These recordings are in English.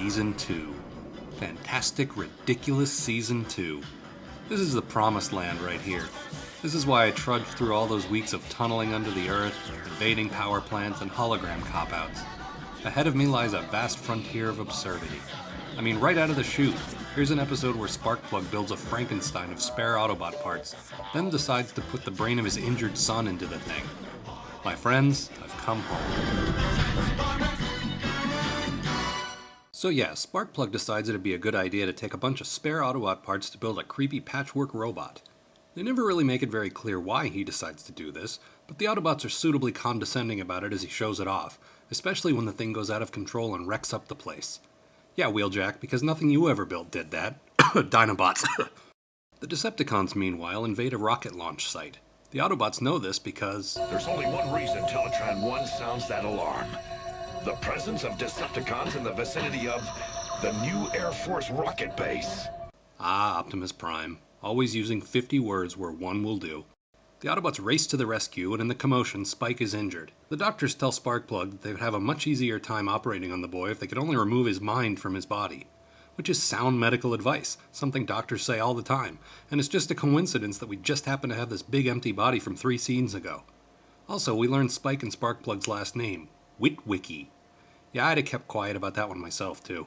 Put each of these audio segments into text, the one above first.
Season 2. Fantastic, ridiculous Season 2. This is the promised land right here. This is why I trudged through all those weeks of tunneling under the earth, invading power plants, and hologram cop-outs. Ahead of me lies a vast frontier of absurdity. I mean, right out of the chute, here's an episode where Sparkplug builds a Frankenstein of spare Autobot parts, then decides to put the brain of his injured son into the thing. My friends, I've come home. So yeah, Sparkplug decides it'd be a good idea to take a bunch of spare Autobot parts to build a creepy patchwork robot. They never really make it very clear why he decides to do this, but the Autobots are suitably condescending about it as he shows it off, especially when the thing goes out of control and wrecks up the place. Yeah, Wheeljack, because nothing you ever built did that. Dinobots. The Decepticons, meanwhile, invade a rocket launch site. The Autobots know this because... There's only one reason Teletran 1 sounds that alarm. The presence of Decepticons in the vicinity of the new Air Force rocket base. Ah, Optimus Prime. Always using 50 words where one will do. The Autobots race to the rescue, and in the commotion, Spike is injured. The doctors tell Sparkplug that they would have a much easier time operating on the boy if they could only remove his mind from his body. Which is sound medical advice, something doctors say all the time, and it's just a coincidence that we just happen to have this big empty body from 3 scenes ago. Also, we learned Spike and Sparkplug's last name, Witwicky. Yeah, I'd have kept quiet about that one myself, too.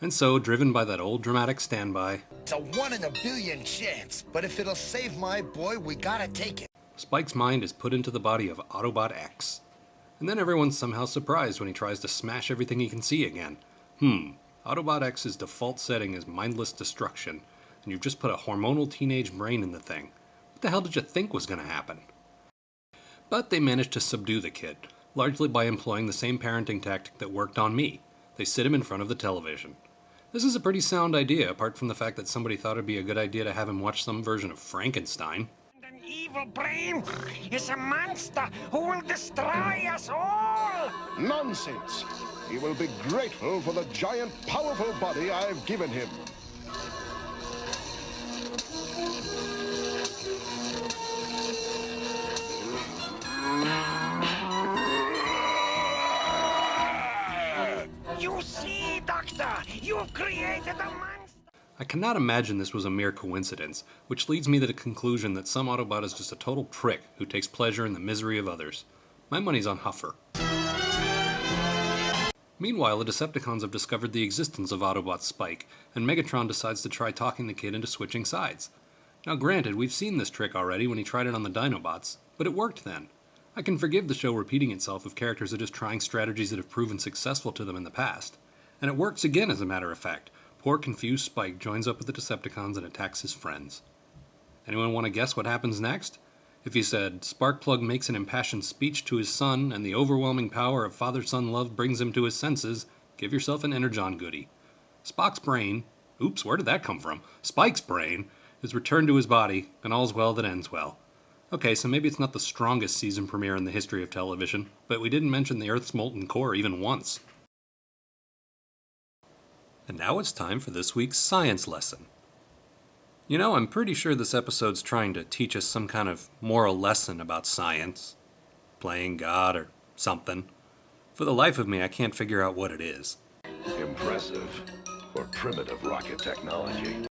And so, driven by that old dramatic standby... It's a 1 in a billion chance, but if it'll save my boy, we gotta take it. Spike's mind is put into the body of Autobot X. And then everyone's somehow surprised when he tries to smash everything he can see again. Autobot X's default setting is mindless destruction, and you've just put a hormonal teenage brain in the thing. What the hell did you think was gonna happen? But they managed to subdue the kid, largely by employing the same parenting tactic that worked on me. They sit him in front of the television. This is a pretty sound idea, apart from the fact that somebody thought it'd be a good idea to have him watch some version of Frankenstein. An evil brain is a monster who will destroy us all! Nonsense! He will be grateful for the giant, powerful body I've given him. You see, Doctor? You've created a monster! I cannot imagine this was a mere coincidence, which leads me to the conclusion that some Autobot is just a total prick who takes pleasure in the misery of others. My money's on Huffer. Meanwhile, the Decepticons have discovered the existence of Autobot Spike, and Megatron decides to try talking the kid into switching sides. Now granted, we've seen this trick already when he tried it on the Dinobots, but it worked then. I can forgive the show repeating itself if characters are just trying strategies that have proven successful to them in the past. And it works again, as a matter of fact. Poor confused Spike joins up with the Decepticons and attacks his friends. Anyone want to guess what happens next? If you said, Sparkplug makes an impassioned speech to his son, and the overwhelming power of father-son love brings him to his senses, give yourself an Energon goodie. Spock's brain, oops, where did that come from? Spike's brain, is returned to his body, and all's well that ends well. Okay, so maybe it's not the strongest season premiere in the history of television, but we didn't mention the Earth's molten core even once. And now it's time for this week's science lesson. You know, I'm pretty sure this episode's trying to teach us some kind of moral lesson about science. Playing God or something. For the life of me, I can't figure out what it is. Impressive for primitive rocket technology.